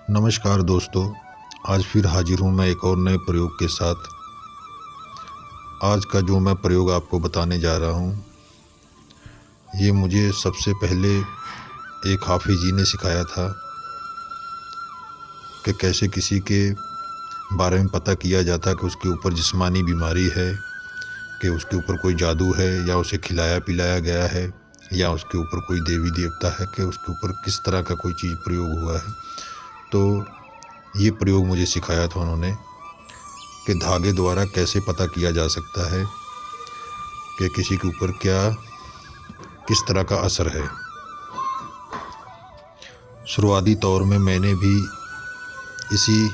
नमस्कार दोस्तों, आज फिर हाजिर हूँ मैं एक और नए प्रयोग के साथ। आज का जो मैं प्रयोग आपको बताने जा रहा हूँ, ये मुझे सबसे पहले एक हाफ़िज़ जी ने सिखाया था कि कैसे किसी के बारे में पता किया जाता कि उसके ऊपर जिस्मानी बीमारी है, कि उसके ऊपर कोई जादू है या उसे खिलाया पिलाया गया है, या उसके ऊपर कोई देवी देवता है, कि उसके ऊपर किस तरह का कोई चीज़ प्रयोग हुआ है। तो ये प्रयोग मुझे सिखाया था उन्होंने कि धागे द्वारा कैसे पता किया जा सकता है कि किसी के ऊपर किस तरह का असर है। शुरुआती तौर में मैंने भी इसी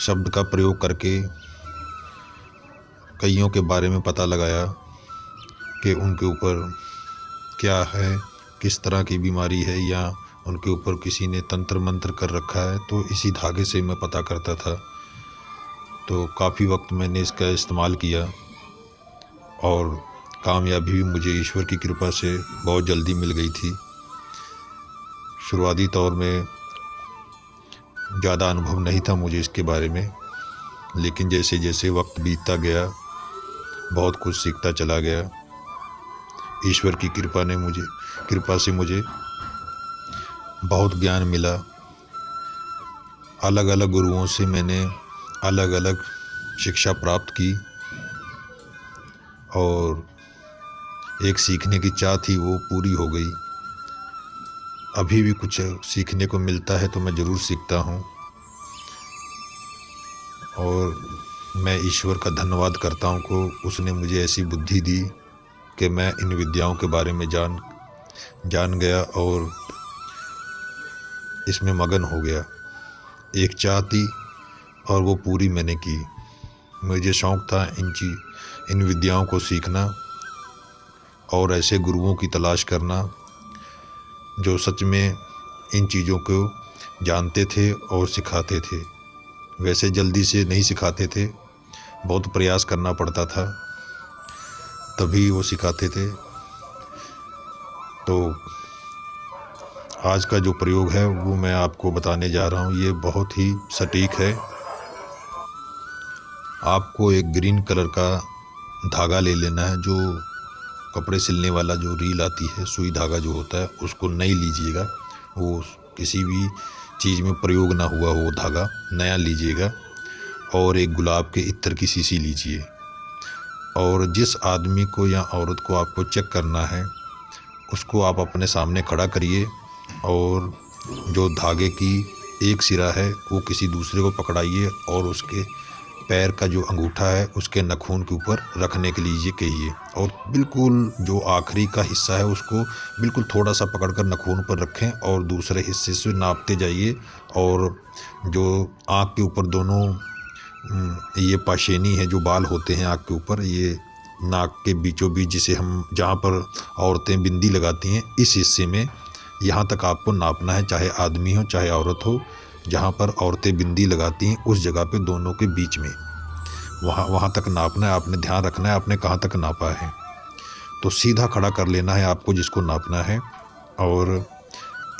शब्द का प्रयोग करके कइयों के बारे में पता लगाया कि उनके ऊपर क्या है, किस तरह की बीमारी है, या उनके ऊपर किसी ने तंत्र मंत्र कर रखा है। तो इसी धागे से मैं पता करता था। तो काफ़ी वक्त मैंने इसका इस्तेमाल किया और कामयाबी भी मुझे ईश्वर की कृपा से बहुत जल्दी मिल गई थी। शुरुआती तौर में ज़्यादा अनुभव नहीं था मुझे इसके बारे में, लेकिन जैसे जैसे वक्त बीतता गया बहुत कुछ सीखता चला गया। ईश्वर की कृपा से मुझे बहुत ज्ञान मिला। अलग अलग गुरुओं से मैंने अलग अलग शिक्षा प्राप्त की और एक सीखने की चाह थी, वो पूरी हो गई। अभी भी कुछ सीखने को मिलता है तो मैं ज़रूर सीखता हूँ और मैं ईश्वर का धन्यवाद करता हूँ कि उसने मुझे ऐसी बुद्धि दी कि मैं इन विद्याओं के बारे में जान गया और इसमें मगन हो गया। एक चाह थी और वो पूरी मैंने की। मुझे शौक़ था इन विद्याओं को सीखना और ऐसे गुरुओं की तलाश करना जो सच में इन चीज़ों को जानते थे और सिखाते थे। वैसे जल्दी से नहीं सिखाते थे, बहुत प्रयास करना पड़ता था तभी वो सिखाते थे। तो आज का जो प्रयोग है वो मैं आपको बताने जा रहा हूँ। ये बहुत ही सटीक है। आपको एक ग्रीन कलर का धागा ले लेना है, जो कपड़े सिलने वाला जो रील आती है, सुई धागा जो होता है, उसको नहीं लीजिएगा। वो किसी भी चीज़ में प्रयोग ना हुआ हो, धागा नया लीजिएगा। और एक गुलाब के इत्र की शीशी लीजिए और जिस आदमी को या औरत को आपको चेक करना है उसको आप अपने सामने खड़ा करिए और जो धागे की एक सिरा है वो किसी दूसरे को पकड़ाइए और उसके पैर का जो अंगूठा है उसके नाखून के ऊपर रखने के लिए कहिए और बिल्कुल जो आखिरी का हिस्सा है उसको बिल्कुल थोड़ा सा पकड़कर नाखून पर रखें और दूसरे हिस्से से नापते जाइए। और जो आँख के ऊपर दोनों ये पाशेनी है, जो बाल होते हैं आँख के ऊपर, ये नाक के बीचों बीच, जिसे हम जहाँ पर औरतें बिंदी लगाती हैं, इस हिस्से में यहाँ तक आपको नापना है। चाहे आदमी हो चाहे औरत हो, जहाँ पर औरतें बिंदी लगाती हैं उस जगह पे दोनों के बीच में वहाँ तक नापना है। आपने ध्यान रखना है आपने कहाँ तक नापा है। तो सीधा खड़ा कर लेना है आपको जिसको नापना है। और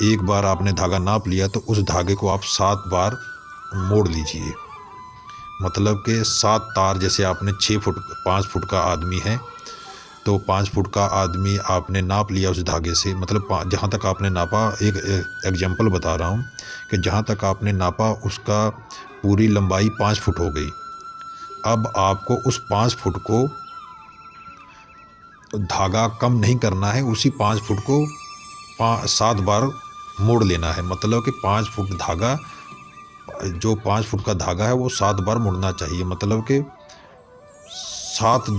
एक बार आपने धागा नाप लिया तो उस धागे को आप 7 बार मोड़ लीजिए। मतलब कि 7 तार, जैसे आपने 5 फुट का आदमी है तो 5 फुट का आदमी आपने नाप लिया उस धागे से। मतलब जहाँ तक आपने नापा, एक एग्जाम्पल बता रहा हूँ कि जहाँ तक आपने नापा उसका पूरी लंबाई 5 फुट हो गई। अब आपको उस 5 फुट को धागा कम नहीं करना है, उसी 5 फुट को 7 बार मोड़ लेना है। मतलब कि 5 फुट धागा, जो 5 फुट का धागा है वो 7 बार मुड़ना चाहिए। मतलब कि 7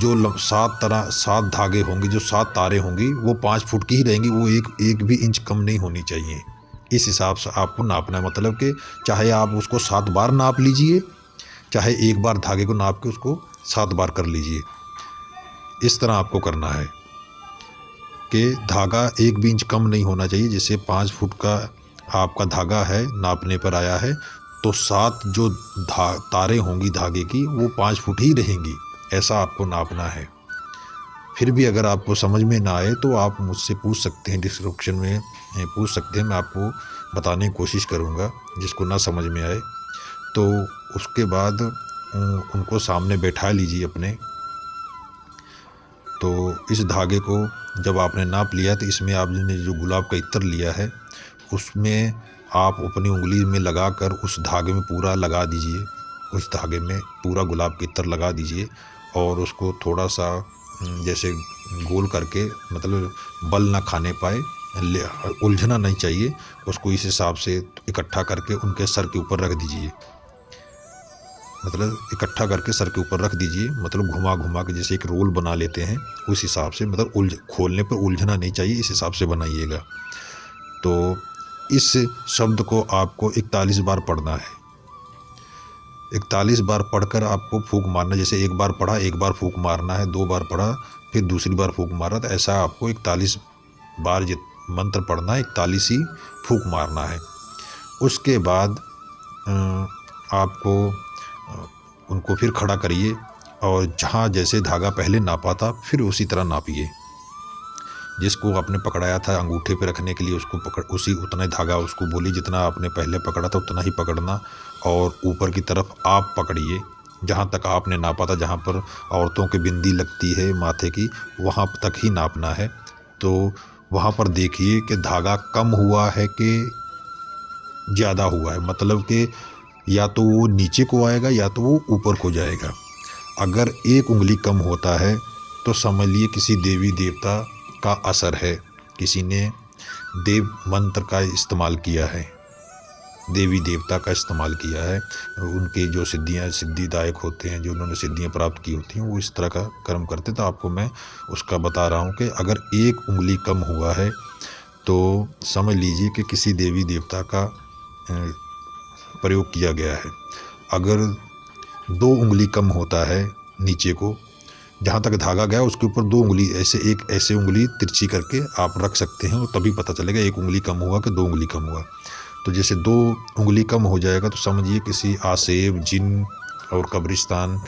धागे होंगे, जो 7 तारे होंगी वो 5 फुट की ही रहेंगी, वो एक भी इंच कम नहीं होनी चाहिए। इस हिसाब से आपको नापना है। मतलब कि चाहे आप उसको 7 बार नाप लीजिए, चाहे एक बार धागे को नाप के उसको 7 बार कर लीजिए। इस तरह आपको करना है कि धागा एक भी इंच कम नहीं होना चाहिए। जैसे 5 फुट का आपका धागा है, नापने पर आया है, तो 7 जो तारे होंगी धागे की वो 5 फुट ही रहेंगी। ऐसा आपको नापना है। फिर भी अगर आपको समझ में ना आए तो आप मुझसे पूछ सकते हैं, डिस्क्रिप्शन में पूछ सकते हैं, मैं आपको बताने की कोशिश करूँगा, जिसको ना समझ में आए। तो उसके बाद उनको सामने बैठा लीजिए अपने। तो इस धागे को जब आपने नाप लिया तो इसमें आपने जो गुलाब का इत्र लिया है उसमें आप अपनी उंगली में लगाकर उस धागे में पूरा लगा दीजिए। उस धागे में पूरा गुलाब का इत्र लगा दीजिए और उसको थोड़ा सा जैसे गोल करके, मतलब बल ना खाने पाए, उलझना नहीं चाहिए उसको, इस हिसाब से इकट्ठा करके उनके सर के ऊपर रख दीजिए। मतलब इकट्ठा करके सर के ऊपर रख दीजिए, मतलब घुमा घुमा के जैसे एक रोल बना लेते हैं उस हिसाब से, मतलब खोलने पर उलझना नहीं चाहिए, इस हिसाब से बनाइएगा। तो इस शब्द को आपको 41 बार पढ़ना है। 41 बार पढ़कर आपको फूंक मारना, जैसे एक बार पढ़ा एक बार फूंक मारना है, 2 बार पढ़ा फिर दूसरी बार फूंक मारा, तो ऐसा आपको 41 बार मंत्र पढ़ना है, 41 ही फूंक मारना है। उसके बाद आपको उनको फिर खड़ा करिए और जहाँ जैसे धागा पहले नापा था फिर उसी तरह नापिए। जिसको आपने पकड़ाया था अंगूठे पे रखने के लिए उसको उसी उतना धागा उसको बोलिए, जितना आपने पहले पकड़ा था उतना ही पकड़ना, और ऊपर की तरफ आप पकड़िए जहाँ तक आपने नापा था। जहाँ पर औरतों की बिंदी लगती है माथे की, वहाँ तक ही नापना है। तो वहाँ पर देखिए कि धागा कम हुआ है कि ज़्यादा हुआ है, मतलब कि या तो वो नीचे को आएगा या तो वो ऊपर को जाएगा। अगर एक उंगली कम होता है तो समझ लिए किसी देवी देवता का असर है, किसी ने देव मंत्र का इस्तेमाल किया है, देवी देवता का इस्तेमाल किया है। उनके जो सिद्धिदायक होते हैं, जो उन्होंने सिद्धियां प्राप्त की होती हैं, वो इस तरह का कर्म करते। तो आपको मैं उसका बता रहा हूँ कि अगर एक उंगली कम हुआ है तो समझ लीजिए कि किसी देवी देवता का प्रयोग किया गया है। अगर 2 उंगली कम होता है नीचे को, जहाँ तक धागा गया उसके ऊपर 2 उंगली ऐसे उंगली तिरछी करके आप रख सकते हैं, और तभी पता चलेगा 1 उंगली कम हुआ कि 2 उंगली कम हुआ। तो जैसे 2 उंगली कम हो जाएगा तो समझिए किसी आसेब, जिन और कब्रिस्तान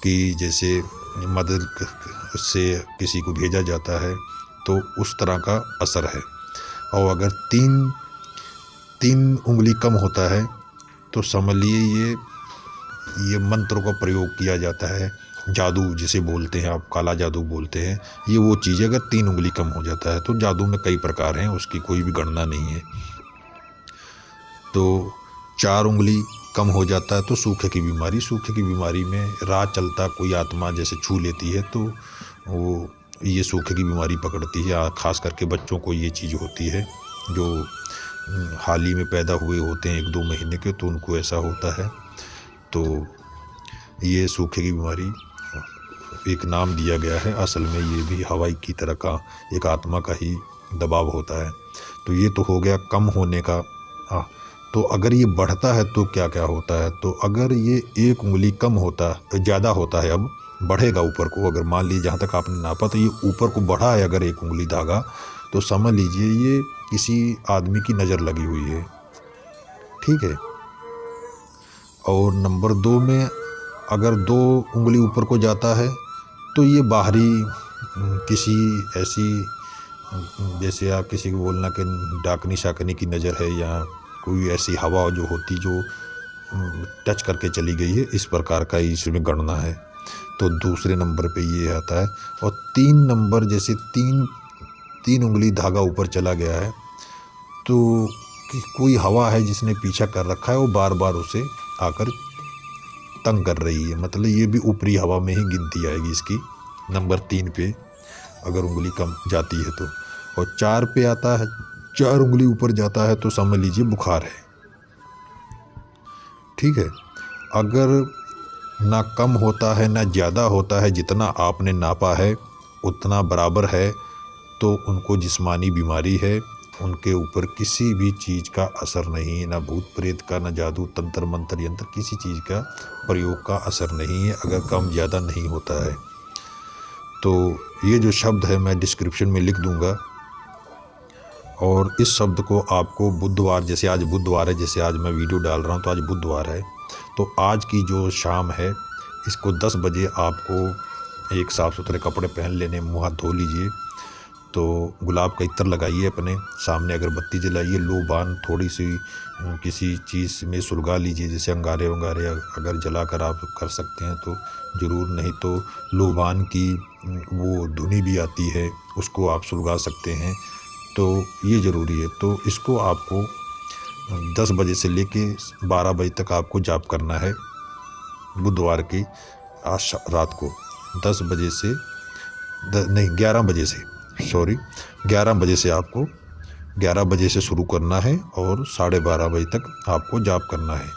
की जैसे मदद से किसी को भेजा जाता है, तो उस तरह का असर है। और अगर 3 उंगली कम होता है तो समझ लिए ये मंत्रों का प्रयोग किया जाता है, जादू जिसे बोलते हैं आप, काला जादू बोलते हैं। ये वो चीज़ है, अगर 3 उंगली कम हो जाता है तो जादू में कई प्रकार हैं, उसकी कोई भी गणना नहीं है। तो 4 उंगली कम हो जाता है तो सूखे की बीमारी में राह चलता कोई आत्मा जैसे छू लेती है तो वो ये सूखे की बीमारी पकड़ती है। ख़ास करके बच्चों को ये चीज़ होती है, जो हाल ही में पैदा हुए होते हैं 1-2 महीने के, तो उनको ऐसा होता है। तो ये सूखे की बीमारी एक नाम दिया गया है, असल में ये भी हवाई की तरह का एक आत्मा का ही दबाव होता है। तो ये तो हो गया कम होने का। तो अगर ये बढ़ता है तो क्या क्या होता है, तो अगर ये 1 उंगली कम होता ज़्यादा होता है, अब बढ़ेगा ऊपर को। अगर मान लीजिए जहाँ तक आपने नापा तो ये ऊपर को बढ़ा है अगर 1 उंगली धागा, तो समझ लीजिए ये किसी आदमी की नज़र लगी हुई है, ठीक है। और नंबर 2 में अगर 2 उंगली ऊपर को जाता है तो ये बाहरी किसी ऐसी, जैसे आप किसी को बोलना कि डाकनी शाकनी की नज़र है, या कोई ऐसी हवा जो होती जो टच करके चली गई है, इस प्रकार का इसमें गणना है। तो दूसरे नंबर पे ये आता है। और 3 नंबर, जैसे 3 उंगली धागा ऊपर चला गया है तो कोई हवा है जिसने पीछा कर रखा है, वो बार बार उसे आकर तंग कर रही है, मतलब ये भी ऊपरी हवा में ही गिनती आएगी इसकी, नंबर 3 पे अगर उंगली कम जाती है तो। और 4 पे आता है, 4 उंगली ऊपर जाता है तो समझ लीजिए बुखार है, ठीक है। अगर ना कम होता है ना ज़्यादा होता है, जितना आपने नापा है उतना बराबर है, तो उनको जिस्मानी बीमारी है, उनके ऊपर किसी भी चीज़ का असर नहीं, ना भूत प्रेत का, ना जादू तंत्र मंत्र यंत्र, किसी चीज़ का प्रयोग का असर नहीं है अगर कम ज़्यादा नहीं होता है। तो ये जो शब्द है मैं डिस्क्रिप्शन में लिख दूंगा, और इस शब्द को आपको बुधवार, जैसे आज बुधवार है, जैसे आज मैं वीडियो डाल रहा हूँ तो आज बुधवार है, तो आज की जो शाम है इसको 10 बजे आपको एक साफ़ सुथरे कपड़े पहन लेने, मुँह हाथ धो लीजिए। तो गुलाब का इत्र लगाइए, अपने सामने अगरबत्ती जलाइए, लो बान थोड़ी सी किसी चीज़ में सुलगा लीजिए, जैसे अंगारे वंगारे अगर जलाकर आप कर सकते हैं तो ज़रूर, नहीं तो लोबान की वो धुनी भी आती है, उसको आप सुलगा सकते हैं, तो ये ज़रूरी है। तो इसको आपको 10 बजे से लेके 12 बजे तक आपको जाप करना है, बुधवार की आज रात को 10 बजे से नहीं 11 बजे से, सॉरी 11 बजे से आपको 11 बजे से शुरू करना है और 12:30 बजे तक आपको जाप करना है,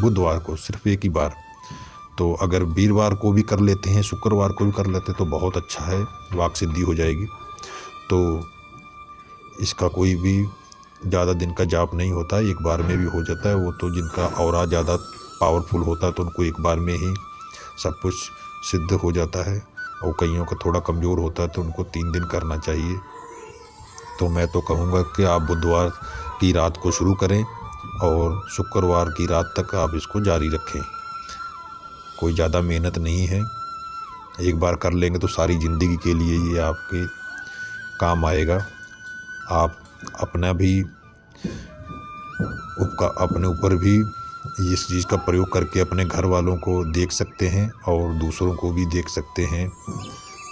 बुधवार को सिर्फ एक ही बार। तो अगर वीरवार को भी कर लेते हैं, शुक्रवार को भी कर लेते हैं तो बहुत अच्छा है, वाक सिद्धि हो जाएगी। तो इसका कोई भी ज़्यादा दिन का जाप नहीं होता है, एक बार में भी हो जाता है। वो तो जिनका ऑरा ज़्यादा पावरफुल होता है तो उनको एक बार में ही सब कुछ सिद्ध हो जाता है, और कईयों का थोड़ा कमज़ोर होता है तो उनको 3 दिन करना चाहिए। तो मैं तो कहूँगा कि आप बुधवार की रात को शुरू करें और शुक्रवार की रात तक आप इसको जारी रखें। कोई ज़्यादा मेहनत नहीं है, एक बार कर लेंगे तो सारी ज़िंदगी के लिए ये आपके काम आएगा। आप अपना भी अपने ऊपर भी इस चीज़ का प्रयोग करके अपने घर वालों को देख सकते हैं और दूसरों को भी देख सकते हैं।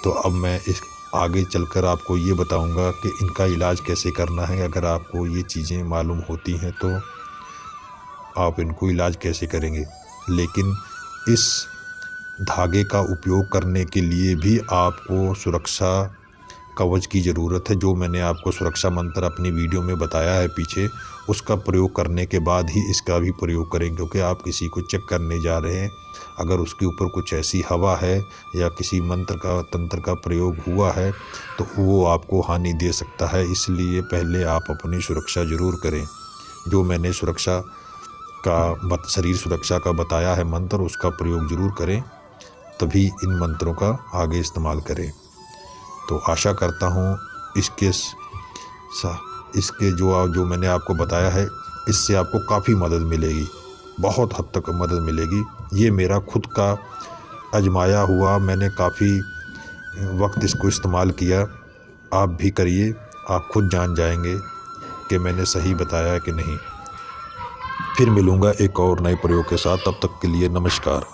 तो अब मैं इस आगे चलकर आपको ये बताऊंगा कि इनका इलाज कैसे करना है। अगर आपको ये चीज़ें मालूम होती हैं तो आप इनको इलाज कैसे करेंगे, लेकिन इस धागे का उपयोग करने के लिए भी आपको सुरक्षा कवच की ज़रूरत है। जो मैंने आपको सुरक्षा मंत्र अपनी वीडियो में बताया है पीछे, उसका प्रयोग करने के बाद ही इसका भी प्रयोग करें, क्योंकि आप किसी को चेक करने जा रहे हैं, अगर उसके ऊपर कुछ ऐसी हवा है या किसी मंत्र का तंत्र का प्रयोग हुआ है तो वो आपको हानि दे सकता है। इसलिए पहले आप अपनी सुरक्षा ज़रूर करें। जो मैंने सुरक्षा का शरीर सुरक्षा का बताया है मंत्र, उसका प्रयोग ज़रूर करें, तभी इन मंत्रों का आगे इस्तेमाल करें। तो आशा करता हूँ इसके जो मैंने आपको बताया है, इससे आपको काफ़ी मदद मिलेगी, बहुत हद तक मदद मिलेगी। ये मेरा खुद का आजमाया हुआ, मैंने काफ़ी वक्त इसको इस्तेमाल किया। आप भी करिए, आप खुद जान जाएंगे कि मैंने सही बताया है कि नहीं। फिर मिलूँगा एक और नए प्रयोग के साथ, तब तक के लिए नमस्कार।